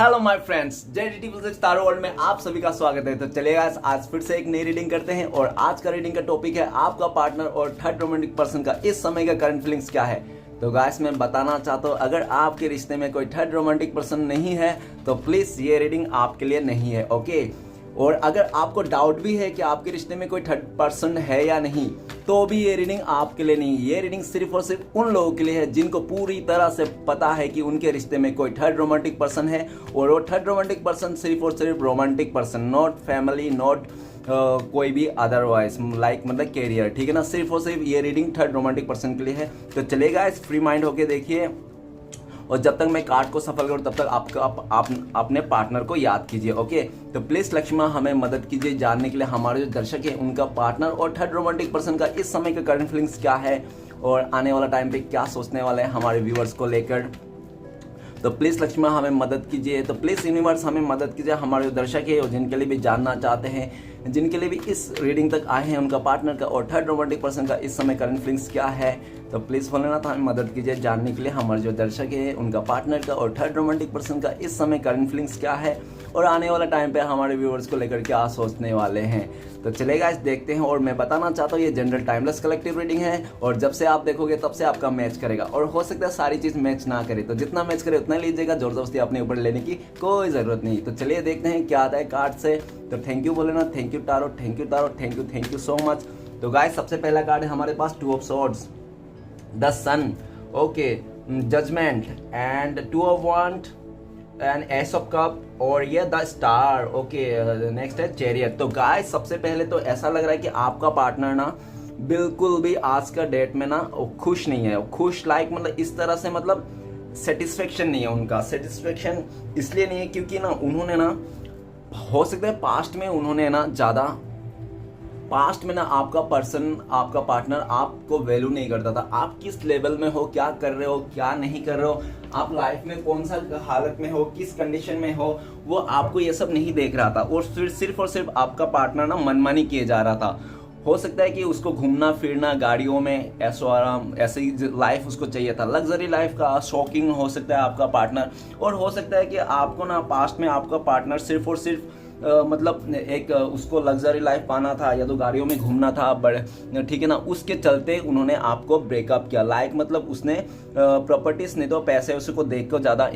Hello my friends, JDT taro world में आप सभी का स्वागत है। तो चलिए गाइस, आज फिर से एक नई रीडिंग करते हैं और आज का रीडिंग का टॉपिक है आपका पार्टनर और थर्ड रोमांटिक पर्सन का इस समय का करंट फीलिंग्स क्या है। तो गाइस, मैं बताना चाहता हूँ, अगर आपके रिश्ते में कोई थर्ड रोमांटिक पर्सन नहीं है तो प्लीज ये रीडिंग आपके लिए नहीं है, ओके। और अगर आपको डाउट भी है कि आपके रिश्ते में कोई थर्ड पर्सन है या नहीं, तो भी ये रीडिंग आपके लिए नहीं। ये रीडिंग सिर्फ और सिर्फ उन लोगों के लिए है जिनको पूरी तरह से पता है कि उनके रिश्ते में कोई थर्ड रोमांटिक पर्सन है, और वो थर्ड रोमांटिक पर्सन सिर्फ और सिर्फ romantic person, not family, not कोई भी अदरवाइज लाइक मतलब कैरियर, ठीक है ना। सिर्फ और सिर्फ ये रीडिंग थर्ड रोमांटिक पर्सन के लिए है। तो चलेगा, इस फ्री माइंड होके देखिए, और जब तक मैं कार्ड को सफल करूँ तब तक आप अपने पार्टनर को याद कीजिए, ओके। तो प्लीज लक्ष्मण हमें मदद कीजिए जानने के लिए हमारे जो दर्शक है उनका पार्टनर और थर्ड रोमांटिक पर्सन का इस समय का करंट फीलिंग्स क्या है, और आने वाला टाइम पे क्या सोचने वाले हैं हमारे व्यूअर्स को लेकर। तो प्लीज़ लक्ष्मण हमें मदद कीजिए। तो प्लीज़ यूनिवर्स हमें मदद कीजिए, हमारे जो दर्शक है और जिनके लिए भी जानना चाहते हैं, जिनके लिए भी इस रीडिंग तक आए हैं, उनका पार्टनर का और थर्ड रोमांटिक पर्सन का इस समय करंट फीलिंग्स क्या है। तो प्लीज़ भोलेनाथ हमें मदद कीजिए जानने के लिए हमारे जो दर्शक है उनका पार्टनर का और थर्ड रोमांटिक पर्सन का इस समय करंट फीलिंग्स क्या है, और आने वाला टाइम पे हमारे व्यूअर्स को लेकर क्या सोचने वाले हैं। तो चलेगा, इस देखते हैं। और मैं बताना चाहता हूँ, ये जनरल टाइमलेस कलेक्टिव रीडिंग है, और जब से आप देखोगे तब से आपका मैच करेगा, और हो सकता है सारी चीज़ मैच ना करे, तो जितना मैच करे उतना लीजिएगा, जोर जबरदस्ती अपने ऊपर लेने की कोई ज़रूरत नहीं। तो चलिए देखते हैं क्या आता है कार्ड से। तो thank you Bholenath, thank you tarot, thank you tarot, thank you so much. तो गाइस, सबसे पहला कार्ड है हमारे पास two of swords, the sun, okay, judgment and two of wand and ace of cup, और ये द स्टार, ओके। नेक्स्ट है chariot. तो गाइस, सबसे पहले तो ऐसा लग रहा है कि आपका पार्टनर ना बिल्कुल भी आज का डेट में ना खुश नहीं है। खुश लाइक मतलब इस तरह से, मतलब सेटिस्फेक्शन नहीं है उनका। सेटिस्फेक्शन इसलिए नहीं है क्योंकि ना उन्होंने ना, हो सकता है पास्ट में उन्होंने ना ज़्यादा, पास्ट में ना आपका पर्सन, आपका पार्टनर आपको वैल्यू नहीं करता था। आप किस लेवल में हो, क्या कर रहे हो, क्या नहीं कर रहे हो, आप लाइफ में कौन सा हालत में हो, किस कंडीशन में हो, वो आपको ये सब नहीं देख रहा था, और फिर सिर्फ और सिर्फ आपका पार्टनर ना मनमानी किए जा रहा था। हो सकता है कि उसको घूमना फिरना, गाड़ियों में ऐसो आराम, ऐसी लाइफ उसको चाहिए था, लग्जरी लाइफ का शौकीन हो सकता है आपका पार्टनर। और हो सकता है कि आपको ना पास्ट में आपका पार्टनर सिर्फ और सिर्फ मतलब एक उसको लग्जरी लाइफ पाना था, या तो गाड़ियों में घूमना था बड़े, ठीक है ना। उसके चलते उन्होंने आपको ब्रेकअप किया, लाइक मतलब उसने प्रॉपर्टीज नहीं तो पैसे उसको देख कर ज़्यादा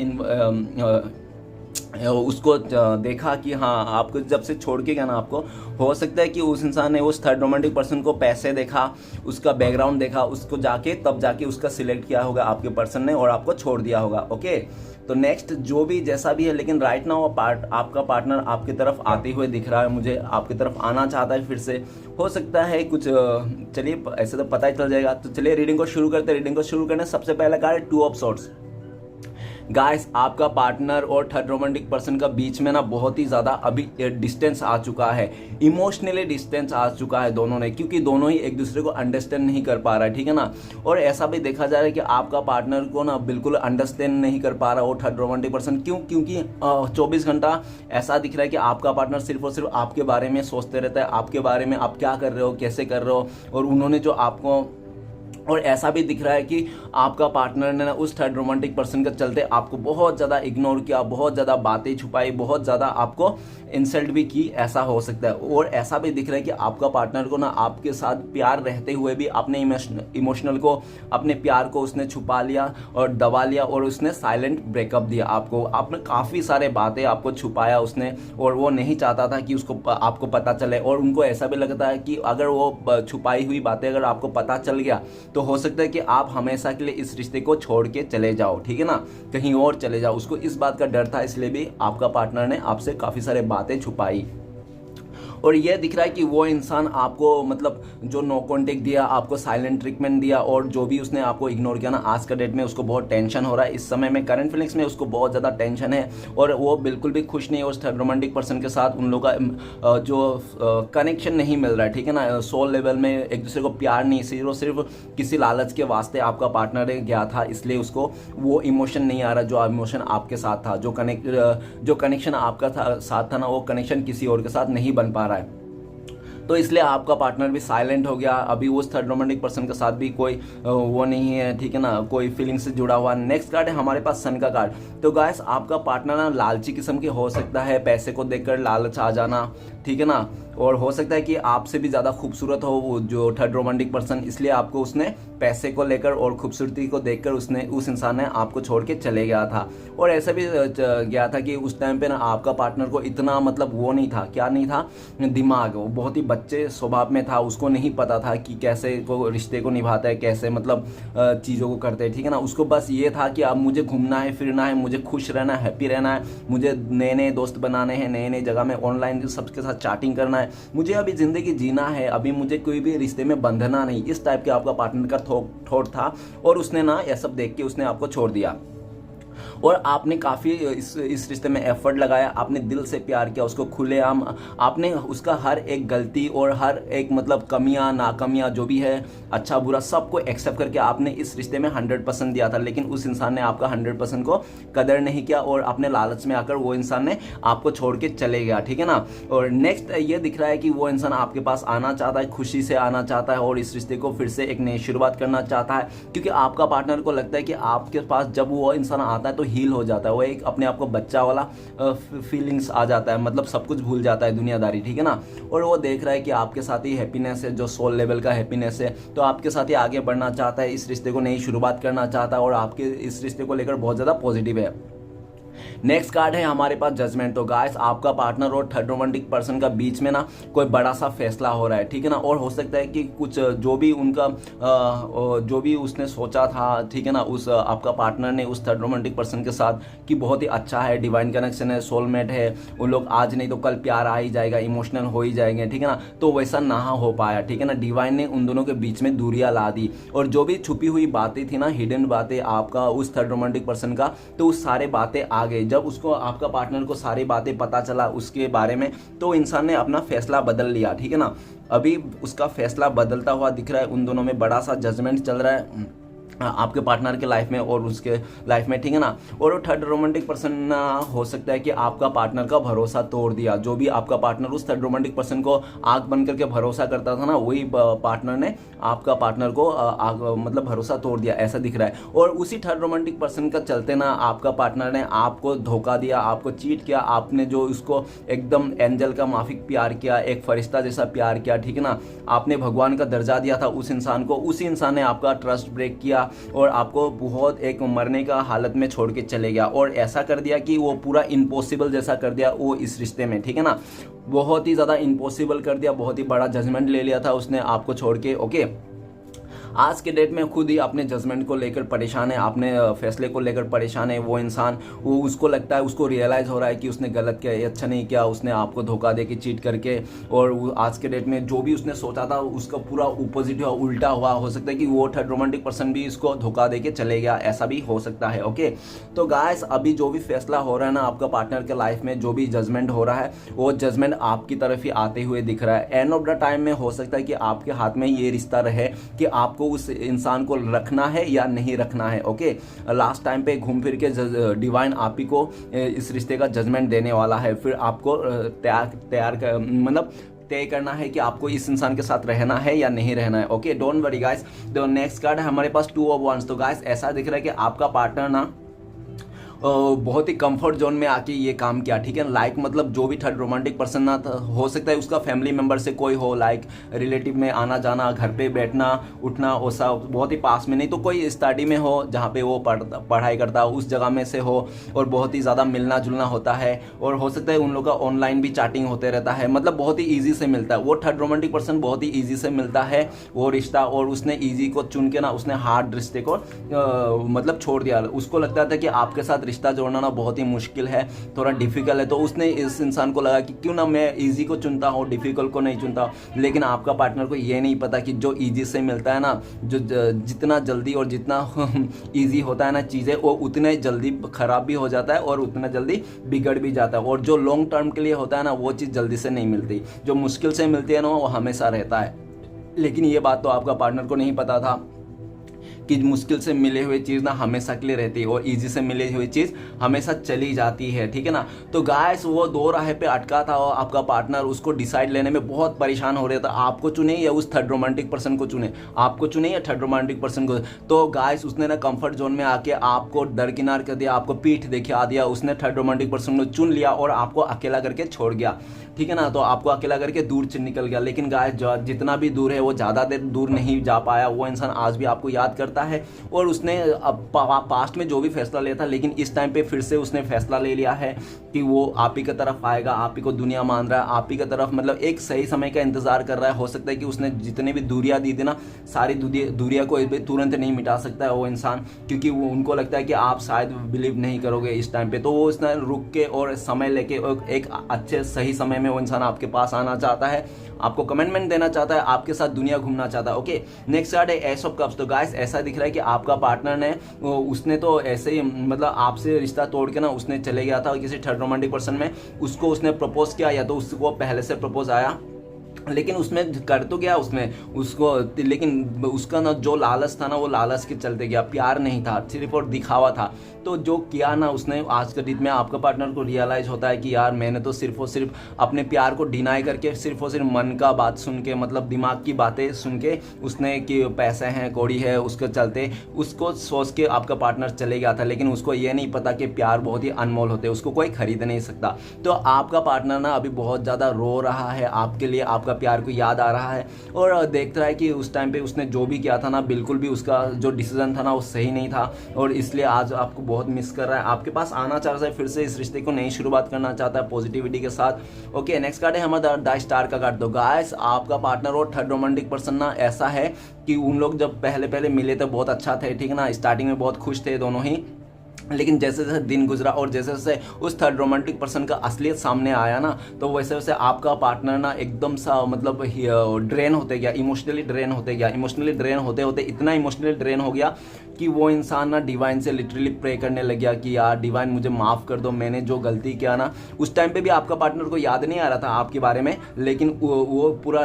उसको देखा कि हाँ आपको जब से छोड़ के गया ना, आपको हो सकता है कि उस इंसान ने, उस थर्ड रोमांटिक पर्सन को पैसे देखा, उसका बैकग्राउंड देखा, उसको तब जाके उसका सिलेक्ट किया होगा आपके पर्सन ने, और आपको छोड़ दिया होगा, ओके। तो नेक्स्ट जो भी जैसा भी है, लेकिन राइट नाउ आपका पार्टनर आपकी तरफ आते हुए दिख रहा है मुझे, आपकी तरफ आना चाहता है फिर से। हो सकता है कुछ, चलिए ऐसे तो पता ही चल जाएगा। तो चलिए रीडिंग को शुरू करते हैं। रीडिंग को शुरू करने सबसे पहला कार्ड है टू ऑफ सॉर्ड्स। गाइस, आपका पार्टनर और थर्ड रोमांटिक पर्सन का बीच में ना बहुत ही ज़्यादा अभी डिस्टेंस आ चुका है, इमोशनली डिस्टेंस आ चुका है दोनों ने, क्योंकि दोनों ही एक दूसरे को अंडरस्टैंड नहीं कर पा रहा है, ठीक है ना। और ऐसा भी देखा जा रहा है कि आपका पार्टनर को ना बिल्कुल अंडरस्टैंड नहीं कर पा रहा वो थर्ड रोमांटिक पर्सन। क्योंकि 24 घंटा ऐसा दिख रहा है कि आपका पार्टनर सिर्फ और सिर्फ आपके बारे में सोचते रहता है, आपके बारे में आप क्या कर रहे हो, कैसे कर रहे हो, और उन्होंने जो आपको, और ऐसा भी दिख रहा है कि आपका पार्टनर ने ना उस थर्ड रोमांटिक पर्सन के चलते आपको बहुत ज़्यादा इग्नोर किया, बहुत ज़्यादा बातें छुपाई, बहुत ज़्यादा आपको इंसल्ट भी की, ऐसा हो सकता है। और ऐसा भी दिख रहा है कि आपका पार्टनर को ना आपके साथ प्यार रहते हुए भी अपने इमोशनल को, अपने प्यार को उसने छुपा लिया और दबा लिया, और उसने साइलेंट ब्रेकअप दिया आपको। आपने काफ़ी सारे बातें आपको छुपाया उसने, और वो नहीं चाहता था कि उसको आपको पता चले। और उनको ऐसा भी लगता है कि अगर वो छुपाई हुई बातें अगर आपको पता चल गया तो हो सकता है कि आप हमेशा के लिए इस रिश्ते को छोड़ के चले जाओ, ठीक है ना, कहीं और चले जाओ। उसको इस बात का डर था, इसलिए भी आपका पार्टनर ने आपसे काफ़ी सारे बातें छुपाई। और ये दिख रहा है कि वो इंसान आपको, मतलब जो नो कॉन्टेक्ट दिया, आपको साइलेंट ट्रीटमेंट दिया, और जो भी उसने आपको इग्नोर किया ना, आज का डेट में उसको बहुत टेंशन हो रहा है। इस समय में करंट फीलिंग्स में उसको बहुत ज़्यादा टेंशन है, और वो बिल्कुल भी खुश नहीं है उस थर्ड रोमांटिक पर्सन के साथ। उन लोगों का जो कनेक्शन नहीं मिल रहा है, ठीक है ना, सोल लेवल में एक दूसरे को प्यार नहीं, सिर्फ किसी लालच के वास्ते आपका पार्टनर गया था, इसलिए उसको वो इमोशन नहीं आ रहा जो इमोशन आपके साथ था, जो कनेक्शन आपका साथ था ना, वो कनेक्शन किसी और के साथ नहीं बन पा रहा है। तो इसलिए आपका पार्टनर भी साइलेंट हो गया। अभी उस थर्ड रोमांटिक पर्सन के साथ भी कोई वो नहीं है, ठीक है ना, कोई फीलिंग से जुड़ा हुआ। नेक्स्ट कार्ड है हमारे पास सन का कार्ड। तो गाइस आपका पार्टनर ना लालची किस्म के हो सकता है, पैसे को देखकर लालच आ जाना, ठीक है ना, और हो सकता है कि आपसे भी ज़्यादा खूबसूरत हो वो जो थर्ड रोमांटिक पर्सन, इसलिए आपको उसने पैसे को लेकर और खूबसूरती को देखकर उस इंसान ने आपको छोड़ के चले गया था। और ऐसा भी गया था कि उस टाइम पे ना आपका पार्टनर को इतना मतलब वो नहीं था, क्या नहीं था, दिमाग, वो बहुत ही बच्चे स्वभाव में था। उसको नहीं पता था कि कैसे को रिश्ते को निभाता है, कैसे मतलब चीज़ों को करते हैं, ठीक है ना। उसको बस ये था कि अब मुझे घूमना है, फिरना है, मुझे खुश रहना है, हैप्पी रहना है, मुझे नए नए दोस्त बनाने हैं, नए नए जगह में ऑनलाइन सबके साथ चैटिंग करना है, मुझे अभी ज़िंदगी जीना है, अभी मुझे कोई भी रिश्ते में बंधना नहीं। इस टाइप के आपका पार्टनर का थॉट था और उसने ना यह सब देख के उसने आपको छोड़ दिया। और आपने काफ़ी इस रिश्ते में एफर्ट लगाया, आपने दिल से प्यार किया उसको खुलेआम, आपने उसका हर एक गलती और हर एक मतलब कमियां नाकामियां जो भी है, अच्छा बुरा, सबको एक्सेप्ट करके आपने इस रिश्ते में 100% दिया था। लेकिन उस इंसान ने आपका 100% को कदर नहीं किया और अपने लालच में आकर वो इंसान ने आपको छोड़ के चले गया, ठीक है ना। और नेक्स्ट ये दिख रहा है कि वो इंसान आपके पास आना चाहता है, खुशी से आना चाहता है और इस रिश्ते को फिर से एक नई शुरुआत करना चाहता है, क्योंकि आपका पार्टनर को लगता है कि आपके पास जब वो इंसान आता है तो हील हो जाता है, वो एक अपने आप को बच्चा वाला फीलिंग्स आ जाता है, मतलब सब कुछ भूल जाता है दुनियादारी, ठीक है ना। और वो देख रहा है कि आपके साथ ही हैप्पीनेस है, जो सोल लेवल का हैप्पीनेस है, तो आपके साथ ही आगे बढ़ना चाहता है, इस रिश्ते को नई शुरुआत करना चाहता है और आपके इस रिश्ते को लेकर बहुत ज़्यादा पॉजिटिव है। नेक्स्ट कार्ड है हमारे पास जजमेंट। तो गाइस आपका पार्टनर और थर्ड रोमांटिक पर्सन का बीच में ना कोई बड़ा सा फैसला हो रहा है, ठीक है ना। और हो सकता है कि कुछ जो भी उनका जो भी उसने सोचा था, ठीक है ना, उस आपका पार्टनर ने उस थर्ड रोमांटिक पर्सन के साथ कि बहुत ही अच्छा है, डिवाइन कनेक्शन है, सोलमेट है, उन लोग आज नहीं तो कल प्यार आ ही जाएगा, इमोशनल हो ही जाएंगे, ठीक है ना, तो वैसा ना हो पाया, ठीक है ना। डिवाइन ने उन दोनों के बीच में दूरियां ला दी और जो भी छुपी हुई बातें थी ना, हिडन बातें आपका उस थर्ड रोमांटिक पर्सन का, तो उस सारे बातें आ गई। जब उसको आपका पार्टनर को सारी बातें पता चला उसके बारे में, तो इंसान ने अपना फैसला बदल लिया, ठीक है ना। अभी उसका फैसला बदलता हुआ दिख रहा है, उन दोनों में बड़ा सा जजमेंट चल रहा है आपके पार्टनर के लाइफ में और उसके लाइफ में, ठीक है ना। और थर्ड रोमांटिक पर्सन हो सकता है कि आपका पार्टनर का भरोसा तोड़ दिया। जो भी आपका पार्टनर उस थर्ड रोमांटिक पर्सन को आंख बंद करके भरोसा करता था ना, वही पार्टनर ने आपका पार्टनर को मतलब भरोसा तोड़ दिया, ऐसा दिख रहा है। और उसी थर्ड रोमांटिक पर्सन का चलते ना आपका पार्टनर ने आपको धोखा दिया, आपको चीट किया, आपने जो उसको एकदम एंजल का माफिक प्यार किया, एक फरिश्ता जैसा प्यार किया, ठीक है ना, आपने भगवान का दर्जा दिया था उस इंसान को, उसी इंसान ने आपका ट्रस्ट ब्रेक किया और आपको बहुत एक मरने का हालत में छोड़ के चले गया और ऐसा कर दिया कि वो पूरा इम्पॉसिबल जैसा कर दिया वो इस रिश्ते में, ठीक है ना। बहुत ही ज़्यादा इम्पॉसिबल कर दिया, बहुत ही बड़ा जजमेंट ले लिया था उसने आपको छोड़ के, ओके। आज के डेट में खुद ही अपने जजमेंट को लेकर परेशान है, अपने फैसले को लेकर परेशान है वो इंसान। वो उसको लगता है, उसको रियलाइज़ हो रहा है कि उसने गलत किया, अच्छा नहीं किया, उसने आपको धोखा दे के चीट करके। और आज के डेट में जो भी उसने सोचा था उसका पूरा अपोजिट हुआ, उल्टा हुआ। हो सकता है कि वो थर्ड रोमांटिक पर्सन भी इसको धोखा दे के चले गया, ऐसा भी हो सकता है, ओके। तो गाइस अभी जो भी फैसला हो रहा है ना आपका पार्टनर के लाइफ में, जो भी जजमेंट हो रहा है वो जजमेंट आपकी तरफ ही आते हुए दिख रहा है। एंड ऑफ द टाइम में हो सकता है कि आपके हाथ में ये रिश्ता रहे कि आपको उस इंसान को रखना है या नहीं रखना है, ओके। लास्ट टाइम पे घूम फिर के डिवाइन आप ही को इस रिश्ते का जजमेंट देने वाला है। फिर आपको मतलब तय करना है कि आपको इस इंसान के साथ रहना है या नहीं रहना है, ओके। Don't worry guys. तो नेक्स्ट कार्ड है हमारे पास 2 ऑफ वांड्स। तो गाइस ऐसा दिख रहा है कि आपका पार्टनर ना बहुत ही कंफर्ट जोन में आके ये काम किया, ठीक है। लाइक मतलब जो भी थर्ड रोमांटिक पर्सन ना हो सकता है उसका फैमिली मेंबर से कोई हो, लाइक रिलेटिव में आना जाना, घर पे बैठना उठना, वो सब बहुत ही पास में नहीं तो कोई स्टडी में हो जहाँ पे वो पढ़ाई करता हो, उस जगह में से हो और बहुत ही ज़्यादा मिलना जुलना होता है। और हो सकता है उन लोगों का ऑनलाइन भी चैटिंग होते रहता है, मतलब बहुत ही ईजी से मिलता है। वो थर्ड रोमांटिक पर्सन बहुत ही ईजी से मिलता है वो रिश्ता, और उसने ईजी को चुन के ना उसने हार्ड रिश्ते को मतलब छोड़ दिया। उसको लगता था कि आपके साथ रिश्ता जोड़ना ना बहुत ही मुश्किल है, थोड़ा डिफिकल्ट है, तो उसने इस इंसान को लगा कि क्यों ना मैं इजी को चुनता हूँ, डिफिकल्ट को नहीं चुनता। लेकिन आपका पार्टनर को ये नहीं पता कि जो इजी से मिलता है ना, जो जितना जल्दी और जितना इजी होता है ना चीज़ें, वो उतने जल्दी खराब भी हो जाता है और उतना जल्दी बिगड़ भी जाता है। और जो लॉन्ग टर्म के लिए होता है ना वो चीज़ जल्दी से नहीं मिलती, जो मुश्किल से मिलती है ना वो हमेशा रहता है। लेकिन ये बात तो आपका पार्टनर को नहीं पता था कि मुश्किल से मिले हुए चीज़ ना हमेशा के लिए रहती है और ईजी से मिली हुई चीज़ हमेशा चली जाती है, ठीक है ना। तो गाइस वो दो राह पे अटका था और आपका पार्टनर उसको डिसाइड लेने में बहुत परेशान हो रहा था, आपको चुने या उस थर्ड रोमांटिक पर्सन को चुने, आपको चुने या थर्ड रोमांटिक पर्सन को। तो गाइस उसने ना कंफर्ट जोन में आके आपको दरकिनार कर दिया, आपको पीठ दिखा दिया, उसने थर्ड रोमांटिक पर्सन को चुन लिया और आपको अकेला करके छोड़ गया, ठीक है ना। तो आपको अकेला करके दूर निकल गया। लेकिन गाइस जितना भी दूर है वो ज़्यादा देर दूर नहीं जा पाया, वो इंसान आज भी आपको याद करता है और उसने अब पास्ट में जो भी फैसला लिया था, लेकिन इस टाइम पे फिर से उसने फैसला ले लिया है कि वो आप ही की तरफ आएगा, आप ही को दुनिया मान रहा है, आप ही की तरफ मतलब एक सही समय का इंतजार कर रहा है। हो सकता है कि उसने जितने भी दूरियां दी थी ना, सारी दूरियां को तुरंत नहीं मिटा सकता है वो इंसान, क्योंकि वो उनको लगता है कि आप शायद बिलीव नहीं करोगे इस टाइम पे। तो वो उसने रुक के और समय लेके एक अच्छे सही समय में वो इंसान आपके पास आना चाहता है, आपको कमिटमेंट देना चाहता है, आपके साथ दुनिया घूमना चाहता है। ओके, नेक्स्ट कार्ड है एस ऑफ कप्स। तो गाइस ऐसा दिख रहा है कि आपका पार्टनर ने उसने तो ऐसे ही मतलब आपसे रिश्ता तोड़ के ना उसने चले गया था किसी थर्ड रोमांटिक पर्सन में, उसको उसने प्रपोज किया या तो उसको पहले से प्रपोज आया, लेकिन उसमें कर तो गया उसने उसको, लेकिन उसका ना जो लालच था ना वो लालच के चलते गया, प्यार नहीं था, सिर्फ और दिखावा था। तो जो किया ना उसने, आज के डेट में आपका पार्टनर को रियलाइज होता है कि यार मैंने तो सिर्फ और सिर्फ अपने प्यार को डिनाई करके, सिर्फ और सिर्फ मन का बात सुन के, मतलब दिमाग की बातें सुन के उसने कि पैसे हैं कौड़ी है उसके चलते उसको सोच के आपका पार्टनर चले गया था। लेकिन उसको ये नहीं पता कि प्यार बहुत ही अनमोल होते हैं, उसको कोई खरीद नहीं सकता। तो आपका पार्टनर ना अभी बहुत ज़्यादा रो रहा है आपके लिए, आपका प्यार को याद आ रहा है और देख रहा है कि उस टाइम पे उसने जो भी किया था ना, बिल्कुल भी उसका जो डिसीजन था ना वो सही नहीं था और इसलिए आज आपको बहुत मिस कर रहा है, आपके पास आना चाहता है, फिर से इस रिश्ते को नई शुरुआत करना चाहता है पॉजिटिविटी के साथ। ओके, नेक्स्ट कार्ड है हमारा द स्टार का कार्ड। तो गाइस आपका पार्टनर और थर्ड रोमांटिक पर्सन ना ऐसा है कि उन लोग जब पहले मिले थे बहुत अच्छा थे, ठीक है ना, स्टार्टिंग में बहुत खुश थे दोनों ही, लेकिन जैसे जैसे दिन गुजरा और जैसे जैसे उस थर्ड रोमांटिक पर्सन का असलियत सामने आया ना, तो वैसे वैसे आपका पार्टनर ना एकदम सा मतलब ड्रेन होते गया, इमोशनली ड्रेन होते गया, इमोशनली ड्रेन होते होते इतना इमोशनली ड्रेन हो गया कि वो इंसान ना डिवाइन से लिटरली प्रे करने लग गया कि यार डिवाइन मुझे माफ़ कर दो, मैंने जो गलती किया ना। उस टाइम पे भी आपका पार्टनर को याद नहीं आ रहा था आपके बारे में, लेकिन वो पूरा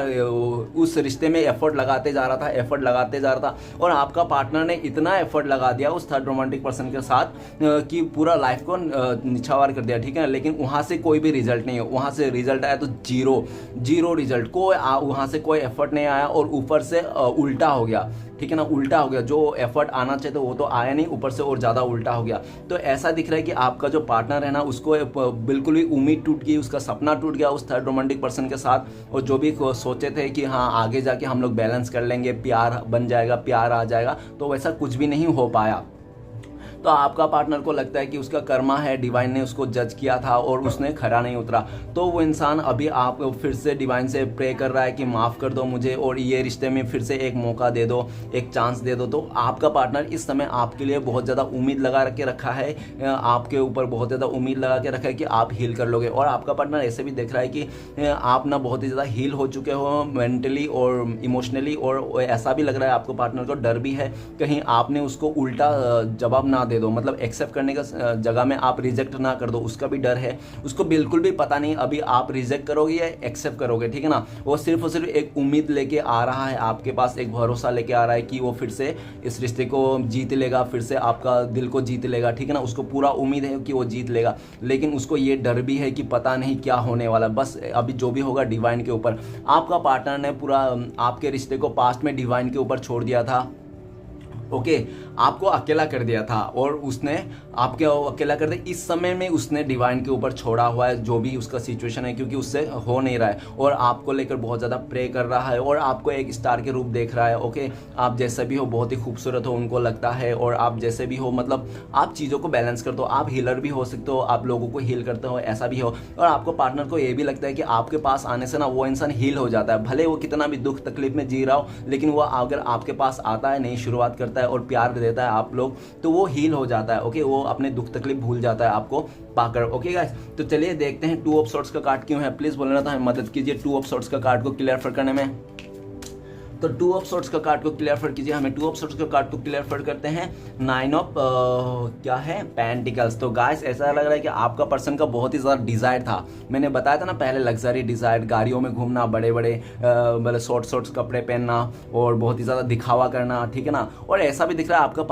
उस रिश्ते में एफर्ट लगाते जा रहा था और आपका पार्टनर ने इतना एफर्ट लगा दिया उस थर्ड रोमांटिक पर्सन के साथ कि पूरा लाइफ को निछावर कर दिया, ठीक है ना। लेकिन वहाँ से कोई भी रिजल्ट नहीं है, वहाँ से रिजल्ट आया तो जीरो रिजल्ट, वहाँ से कोई एफर्ट नहीं आया और ऊपर से उल्टा हो गया, ठीक है ना, उल्टा हो गया। जो एफर्ट आना चाहिए तो वो तो आया नहीं, ऊपर से और ज़्यादा उल्टा हो गया। तो ऐसा दिख रहा है कि आपका जो पार्टनर है ना उसको बिल्कुल भी उम्मीद टूट गई, उसका सपना टूट गया उस थर्ड रोमांटिक पर्सन के साथ, और जो भी सोचे थे कि हाँ आगे जाके हम लोग बैलेंस कर लेंगे, प्यार बन जाएगा, प्यार आ जाएगा, तो वैसा कुछ भी नहीं हो पाया। तो आपका पार्टनर को लगता है कि उसका कर्मा है, डिवाइन ने उसको जज किया था और उसने खरा नहीं उतरा। तो वो इंसान अभी आप फिर से डिवाइन से प्रे कर रहा है कि माफ़ कर दो मुझे और ये रिश्ते में फिर से एक मौका दे दो, एक चांस दे दो। तो आपका पार्टनर इस समय आपके लिए बहुत ज़्यादा उम्मीद लगा के रखा है, आपके ऊपर बहुत ज़्यादा उम्मीद लगा के रखा है कि आप हील कर लोगे। और आपका पार्टनर ऐसे भी देख रहा है कि आप ना बहुत ही ज़्यादा हील हो चुके हो मेंटली और इमोशनली, और ऐसा भी लग रहा है आपको पार्टनर को डर भी है कहीं आपने उसको उल्टा जवाब ना दे दो, मतलब एक्सेप्ट करने का जगह में आप रिजेक्ट ना कर दो, उसका भी डर है। उसको बिल्कुल भी पता नहीं अभी आप रिजेक्ट करोगे या एक्सेप्ट करोगे, ठीक है ना। वो सिर्फ और सिर्फ एक उम्मीद लेके आ रहा है आपके पास, एक भरोसा लेके आ रहा है कि वो फिर से इस रिश्ते को जीत लेगा, फिर से आपका दिल को जीत लेगा, ठीक है ना। उसको पूरा उम्मीद है कि वो जीत लेगा, लेकिन उसको ये डर भी है कि पता नहीं क्या होने वाला। बस अभी जो भी होगा डिवाइन के ऊपर। आपका पार्टनर ने पूरा आपके रिश्ते को पास्ट में डिवाइन के ऊपर छोड़ दिया था, ओके, आपको अकेला कर दिया था और उसने आपके अकेला कर दिया। इस समय में उसने डिवाइन के ऊपर छोड़ा हुआ है जो भी उसका सिचुएशन है, क्योंकि उससे हो नहीं रहा है और आपको लेकर बहुत ज़्यादा प्रे कर रहा है और आपको एक स्टार के रूप देख रहा है। ओके, आप जैसे भी हो बहुत ही खूबसूरत हो उनको लगता है, और आप जैसे भी हो मतलब आप चीज़ों को बैलेंस करते हो, आप हीलर भी हो सकते हो, आप लोगों को हील करते हो, ऐसा भी हो। और आपको पार्टनर को ये भी लगता है कि आपके पास आने से ना वो इंसान हील हो जाता है, भले वो कितना भी दुख तकलीफ में जी रहा हो, लेकिन वो अगर आपके पास आता है, नई शुरुआत करता है और प्यार देता है आप लोग, तो वो हील हो जाता है। ओके, वो अपने दुख तकलीफ भूल जाता है आपको पाकर। ओके गाइस, तो चलिए देखते हैं टू ऑफ सॉर्ड्स का कार्ड क्यों है। प्लीज बोलना था मदद कीजिए टू ऑफ सॉर्ड्स का कार्ड को क्लियर करने में। तो 2 ऑफ सोर्ट्स का कार्ड को क्लियर कीजिए। हमें 2 ऑफ सोर्ट्स का कार्ड को क्लियर करते हैं 9 ऑफ क्या है पेंटिकल्स। तो गाइस ऐसा लग रहा है कि आपका पर्सन का बहुत ही ज़्यादा डिज़ायर था। मैंने बताया था ना पहले, लग्जरी डिज़ायर, गाड़ियों में घूमना, बड़े बड़े मतलब शॉर्ट्स कपड़े पहनना और बहुत ही ज़्यादा दिखावा करना, ठीक है ना। और ऐसा भी दिख रहा है आपका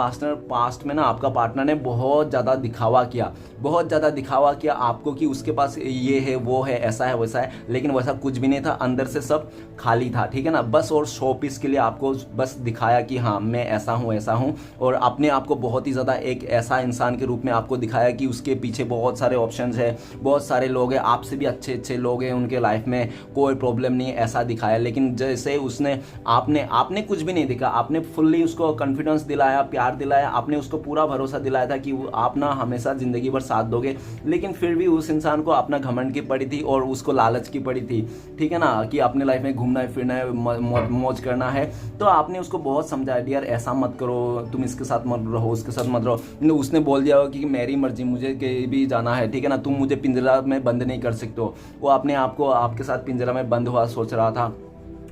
पास्ट में ना आपका पार्टनर ने बहुत ज़्यादा दिखावा किया, बहुत ज़्यादा दिखावा किया आपको कि उसके पास ये है, वो है, ऐसा है, वैसा है, लेकिन वैसा कुछ भी नहीं था। अंदर से सब खाली था, ठीक है ना। बस और शो पीस के लिए आपको बस दिखाया कि हाँ मैं ऐसा हूँ, और अपने आप को बहुत ही ज़्यादा एक ऐसा इंसान के रूप में आपको दिखाया कि उसके पीछे बहुत सारे ऑप्शंस है, बहुत सारे लोग हैं, आपसे भी अच्छे अच्छे लोग हैं उनके लाइफ में, कोई प्रॉब्लम नहीं, ऐसा दिखाया। लेकिन जैसे उसने आपने कुछ भी नहीं दिखा, आपने फुल्ली उसको कॉन्फिडेंस दिलाया, प्यार दिलाया, आपने उसको पूरा भरोसा दिलाया था कि आप ना हमेशा ज़िंदगी भर साथ दोगे, लेकिन फिर भी उस इंसान को अपना घमंड की पड़ी थी और उसको लालच की पड़ी थी, ठीक है ना, कि अपने लाइफ में घूमना है, फिरना है, मौज करना है। तो आपने उसको बहुत समझाया, डियर ऐसा मत करो, तुम इसके साथ मत रहो, उसके साथ मत रहो। उसने बोल दिया कि मेरी मर्जी, मुझे कहीं भी जाना है, ठीक है ना, तुम मुझे पिंजरा में बंद नहीं कर सकते हो। वो अपने आप को आपके साथ पिंजरा में बंद हुआ सोच रहा था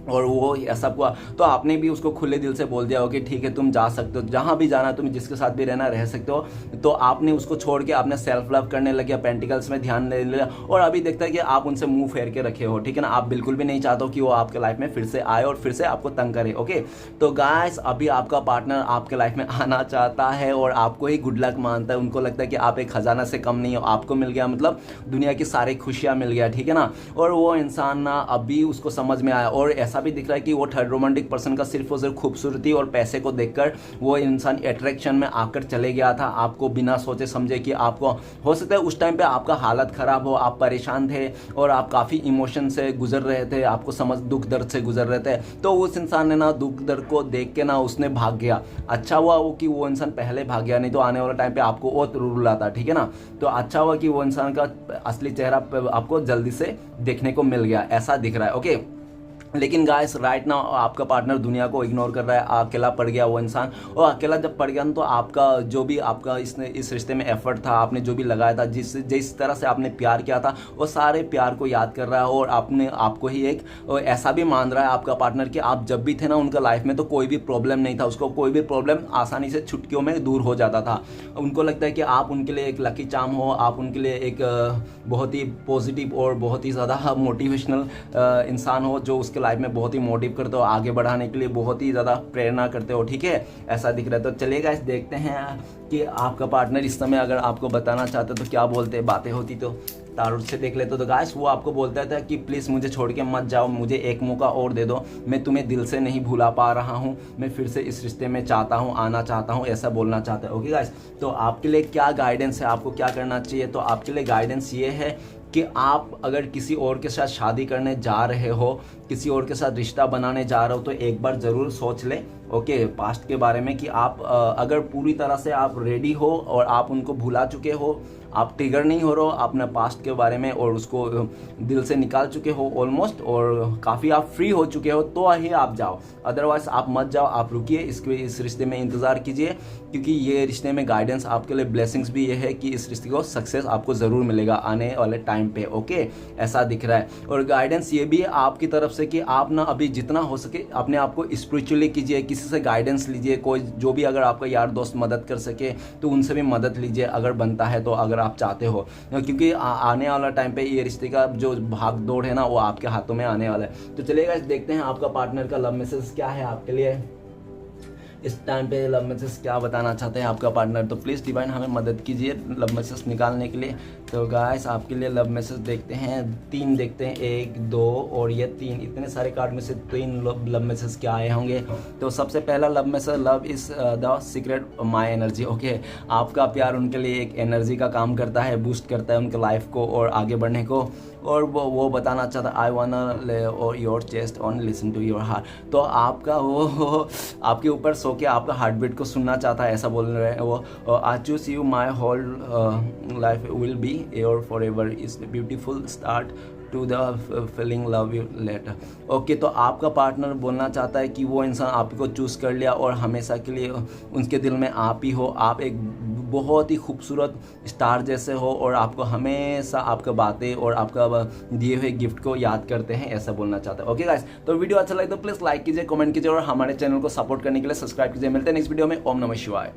और वो ऐसा हुआ। तो आपने भी उसको खुले दिल से बोल दिया हो कि ठीक है तुम जा सकते हो, जहाँ भी जाना, तुम जिसके साथ भी रहना रह सकते हो। तो आपने उसको छोड़ के आपने सेल्फ लव करने लग गया, पेंटिकल्स में ध्यान देने लगा, और अभी देखता है कि आप उनसे मुंह फेर के रखे हो, ठीक है ना। आप बिल्कुल भी नहीं चाहते हो कि वो आपके लाइफ में फिर से आए और फिर से आपको तंग करे। ओके, तो गाइस अभी आपका पार्टनर आपके लाइफ में आना चाहता है और आपको ही गुड लक मानता है। उनको लगता है कि आप एक खजाना से कम नहीं हो, आपको मिल गया मतलब दुनिया की सारी खुशियाँ मिल गया, ठीक है ना। और वो इंसान ना अभी उसको समझ में आया, और ऐसा भी दिख रहा है कि वो थर्ड रोमांटिक पर्सन का सिर्फ और सिर्फ खूबसूरती और पैसे को देखकर वो इंसान अट्रैक्शन में आकर चले गया था, आपको बिना सोचे समझे कि आपको हो सकता है उस टाइम पे आपका हालत खराब हो, आप परेशान थे और आप काफ़ी इमोशन से गुजर रहे थे, आपको समझ दुख दर्द से गुजर रहे थे। तो उस इंसान ने ना दुख दर्द को देख के ना उसने भाग गया। अच्छा हुआ वो कि वो इंसान पहले भाग गया, नहीं तो आने वाला टाइम पे आपको और रुलाता, ठीक है ना। तो अच्छा हुआ कि वो इंसान का असली चेहरा आपको जल्दी से देखने को मिल गया, ऐसा दिख रहा है। ओके, लेकिन गाइस राइट नाउ आपका पार्टनर दुनिया को इग्नोर कर रहा है, अकेला पड़ गया वो इंसान। और अकेला जब पड़ गया तो आपका जो भी आपका इस रिश्ते में एफर्ट था, आपने जो भी लगाया था, जिस तरह से आपने प्यार किया था, वो सारे प्यार को याद कर रहा है और आपने आपको ही एक ऐसा भी मान रहा है आपका पार्टनर कि आप जब भी थे ना उनका लाइफ में तो कोई भी प्रॉब्लम नहीं था, उसको कोई भी प्रॉब्लम आसानी से चुटकियों में दूर हो जाता था। उनको लगता है कि आप उनके लिए एक लकी चार्म हो, आप उनके लिए एक बहुत ही पॉजिटिव और बहुत ही ज़्यादा मोटिवेशनल इंसान हो, जो उसके लाइफ में बहुत ही मोटिव करते हो, आगे बढ़ाने के लिए बहुत ही ज़्यादा प्रेरणा करते हो, ठीक है, ऐसा दिख रहा है। तो चलिए गाइस देखते हैं कि आपका पार्टनर इस समय अगर आपको बताना चाहते तो क्या बोलते हैं, बातें होती तो तारुत से देख लेते। तो गाइस वो आपको बोलता था कि प्लीज़ मुझे छोड़ के मत जाओ, मुझे एक मौका और दे दो, मैं तुम्हें दिल से नहीं भुला पा रहा हूँ, मैं फिर से इस रिश्ते में चाहता हूँ, आना चाहता हूँ, ऐसा बोलना चाहता है। ओके गाइस, तो आपके लिए क्या गाइडेंस है, आपको क्या करना चाहिए? तो आपके लिए गाइडेंस ये है कि आप अगर किसी और के साथ शादी करने जा रहे हो, किसी और के साथ रिश्ता बनाने जा रहे हो, तो एक बार ज़रूर सोच ले ओके पास्ट के बारे में कि आप अगर पूरी तरह से आप रेडी हो और आप उनको भुला चुके हो, आप ट्रिगर नहीं हो रहे हो अपने पास्ट के बारे में और उसको दिल से निकाल चुके हो ऑलमोस्ट, और काफ़ी आप फ्री हो चुके हो, तो ही आप जाओ, अदरवाइज आप मत जाओ, आप रुकिए, इस रिश्ते में इंतज़ार कीजिए, क्योंकि ये रिश्ते में गाइडेंस आपके लिए ब्लेसिंग्स भी ये है कि इस रिश्ते को सक्सेस आपको ज़रूर मिलेगा आने वाले टाइम पे। ओके, ऐसा दिख रहा है। और गाइडेंस ये भी है आपकी तरफ से कि आप ना अभी जितना हो सके अपने आप को स्पिरिचुअली कीजिए, किसी से गाइडेंस लीजिए, कोई जो भी अगर आपका यार दोस्त मदद कर सके तो उनसे भी मदद लीजिए अगर बनता है तो, अगर आप चाहते हो, क्योंकि आने वाला टाइम पे ये रिश्ते का जो भाग दौड़ है ना वो आपके हाथों में आने वाला है। तो चलिएगा देखते हैं आपका पार्टनर का लव मैसेज क्या है आपके लिए इस टाइम पे, लव मैसेज क्या बताना चाहते हैं आपका पार्टनर। तो प्लीज़ डिवाइन हमें मदद कीजिए लव मैसेज निकालने के लिए। तो गाइस आपके लिए लव मैसेज देखते हैं, 3 देखते हैं, 1 2 और ये 3, इतने सारे कार्ड में से 3 लव मैसेज क्या आए होंगे। तो सबसे पहला love message, love is the secret my energy. Okay, आपका प्यार उनके लिए एक एनर्जी का काम करता है, बूस्ट करता है उनके लाइफ को और आगे बढ़ने को, और वो बताना चाहता है आई वाना और your chest on listen to your heart. तो आपका वो आपके ऊपर सो के आपका हार्ट बीट को सुनना चाहता है, ऐसा बोल रहे हैं वो। I choose you my whole life will be your forever is beautiful start to the feeling love you letter. Okay, तो आपका पार्टनर बोलना चाहता है कि वो इंसान आपको चूज़ कर लिया और हमेशा के लिए उनके दिल में आप ही हो, आप एक बहुत ही खूबसूरत स्टार जैसे हो और आपको हमेशा आपका बातें और आपका दिए हुए गिफ्ट को याद करते हैं, ऐसा बोलना चाहते हैं। ओके गाइस, तो वीडियो अच्छा लगे तो प्लीज़ लाइक कीजिए, कमेंट कीजिए और हमारे चैनल को सपोर्ट करने के लिए सब्सक्राइब कीजिए। मिलते हैं नेक्स्ट वीडियो में। ओम नमः शिवाय।